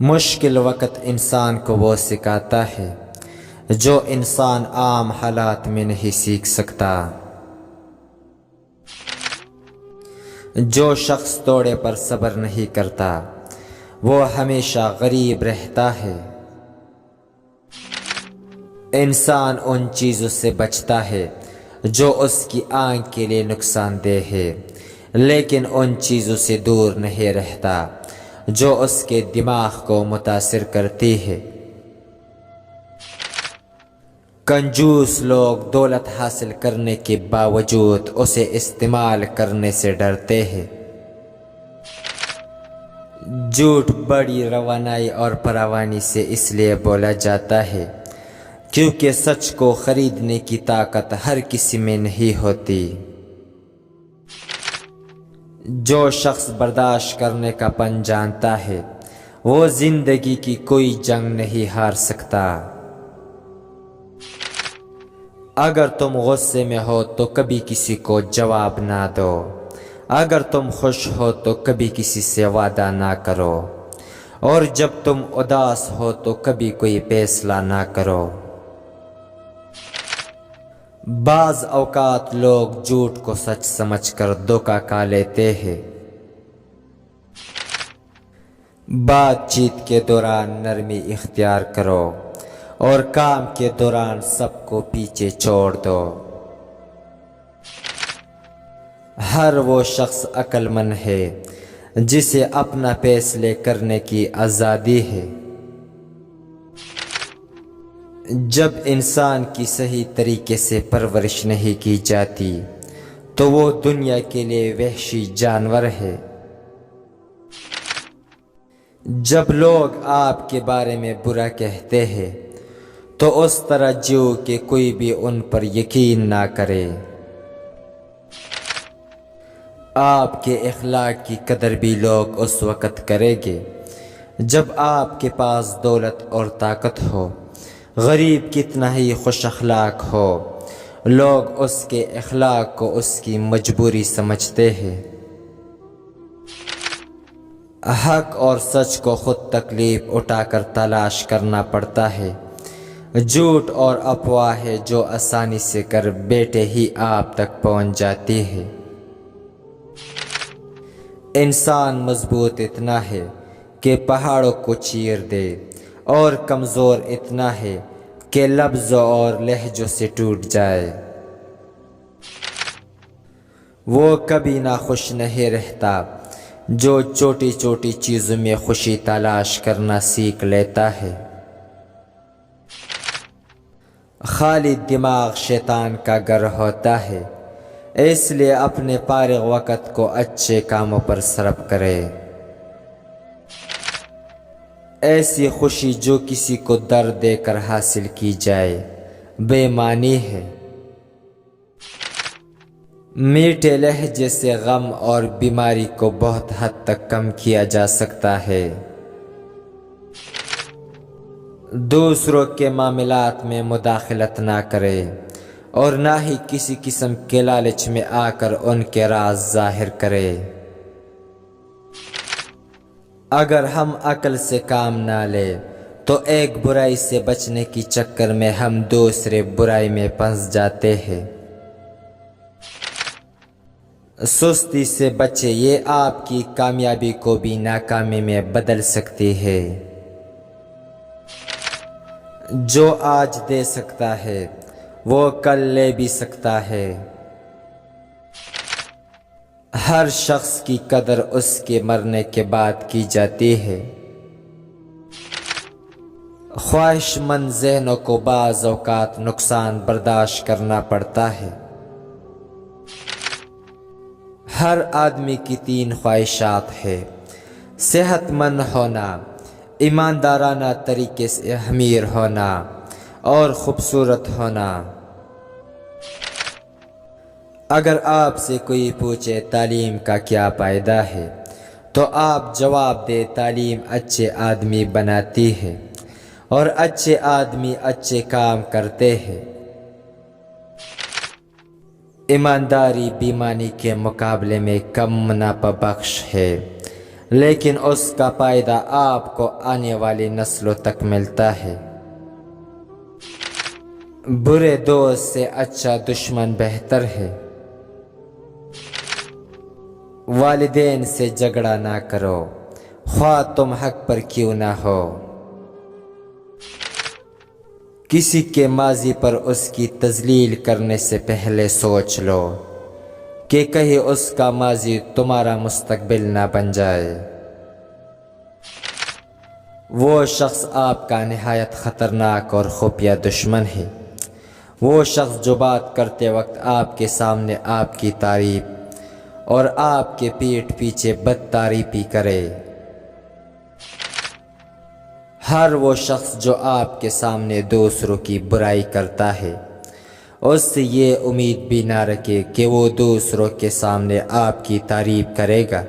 مشکل وقت انسان کو وہ سکھاتا ہے جو انسان عام حالات میں نہیں سیکھ سکتا۔ جو شخص توڑے پر صبر نہیں کرتا وہ ہمیشہ غریب رہتا ہے۔ انسان ان چیزوں سے بچتا ہے جو اس کی آنکھ کے لیے نقصان دہ ہے، لیکن ان چیزوں سے دور نہیں رہتا جو اس کے دماغ کو متاثر کرتی ہے۔ کنجوس لوگ دولت حاصل کرنے کے باوجود اسے استعمال کرنے سے ڈرتے ہیں۔ جھوٹ بڑی روانائی اور فراوانی سے اس لیے بولا جاتا ہے کیونکہ سچ کو خریدنے کی طاقت ہر کسی میں نہیں ہوتی۔ جو شخص برداشت کرنے کا فن جانتا ہے وہ زندگی کی کوئی جنگ نہیں ہار سکتا۔ اگر تم غصے میں ہو تو کبھی کسی کو جواب نہ دو، اگر تم خوش ہو تو کبھی کسی سے وعدہ نہ کرو، اور جب تم اداس ہو تو کبھی کوئی فیصلہ نہ کرو۔ بعض اوقات لوگ جھوٹ کو سچ سمجھ کر دھوکہ کھا لیتے ہیں۔ بات چیت کے دوران نرمی اختیار کرو اور کام کے دوران سب کو پیچھے چھوڑ دو۔ ہر وہ شخص عقل مند ہے جسے اپنا فیصلے کرنے کی آزادی ہے۔ جب انسان کی صحیح طریقے سے پرورش نہیں کی جاتی تو وہ دنیا کے لیے وحشی جانور ہے۔ جب لوگ آپ کے بارے میں برا کہتے ہیں تو اس طرح جیو کہ کوئی بھی ان پر یقین نہ کرے۔ آپ کے اخلاق کی قدر بھی لوگ اس وقت کریں گے جب آپ کے پاس دولت اور طاقت ہو۔ غریب کتنا ہی خوش اخلاق ہو، لوگ اس کے اخلاق کو اس کی مجبوری سمجھتے ہیں۔ حق اور سچ کو خود تکلیف اٹھا کر تلاش کرنا پڑتا ہے۔ جھوٹ اور افواہ ہے جو آسانی سے گھر بیٹھے ہی آپ تک پہنچ جاتی ہے۔ انسان مضبوط اتنا ہے کہ پہاڑوں کو چیر دے اور کمزور اتنا ہے کہ لفظوں اور لہجوں سے ٹوٹ جائے۔ وہ کبھی نہ خوش نہیں رہتا جو چھوٹی چھوٹی چیزوں میں خوشی تلاش کرنا سیکھ لیتا ہے۔ خالی دماغ شیطان کا گھر ہوتا ہے، اس لیے اپنے فارغ وقت کو اچھے کاموں پر صرف کرے۔ ایسی خوشی جو کسی کو درد دے کر حاصل کی جائے بے معنی ہے۔ میٹھے لہجے سے غم اور بیماری کو بہت حد تک کم کیا جا سکتا ہے۔ دوسروں کے معاملات میں مداخلت نہ کرے اور نہ ہی کسی قسم کے لالچ میں آ کر ان کے راز ظاہر کرے۔ اگر ہم عقل سے کام نہ لیں تو ایک برائی سے بچنے کی چکر میں ہم دوسرے برائی میں پھنس جاتے ہیں۔ سستی سے بچے، یہ آپ کی کامیابی کو بھی ناکامی میں بدل سکتی ہے۔ جو آج دے سکتا ہے وہ کل لے بھی سکتا ہے۔ ہر شخص کی قدر اس کے مرنے کے بعد کی جاتی ہے۔ خواہش مند ذہنوں کو بعض اوقات نقصان برداشت کرنا پڑتا ہے۔ ہر آدمی کی 3 خواہشات ہیں: صحت مند ہونا، ایماندارانہ طریقے سے امیر ہونا اور خوبصورت ہونا۔ اگر آپ سے کوئی پوچھے تعلیم کا کیا فائدہ ہے تو آپ جواب دیں تعلیم اچھے آدمی بناتی ہے اور اچھے آدمی اچھے کام کرتے ہیں۔ ایمانداری بیمانی کے مقابلے میں کم منافع بخش ہے، لیکن اس کا فائدہ آپ کو آنے والی نسلوں تک ملتا ہے۔ برے دوست سے اچھا دشمن بہتر ہے۔ والدین سے جھگڑا نہ کرو، خواہ تم حق پر کیوں نہ ہو۔ کسی کے ماضی پر اس کی تذلیل کرنے سے پہلے سوچ لو کہ کہیں اس کا ماضی تمہارا مستقبل نہ بن جائے۔ وہ شخص آپ کا نہایت خطرناک اور خفیہ دشمن ہے، وہ شخص جو بات کرتے وقت آپ کے سامنے آپ کی تعریف اور آپ کے پیٹھ پیچھے بد تعریفی کرے۔ ہر وہ شخص جو آپ کے سامنے دوسروں کی برائی کرتا ہے، اس سے یہ امید بھی نہ رکھے کہ وہ دوسروں کے سامنے آپ کی تعریف کرے گا۔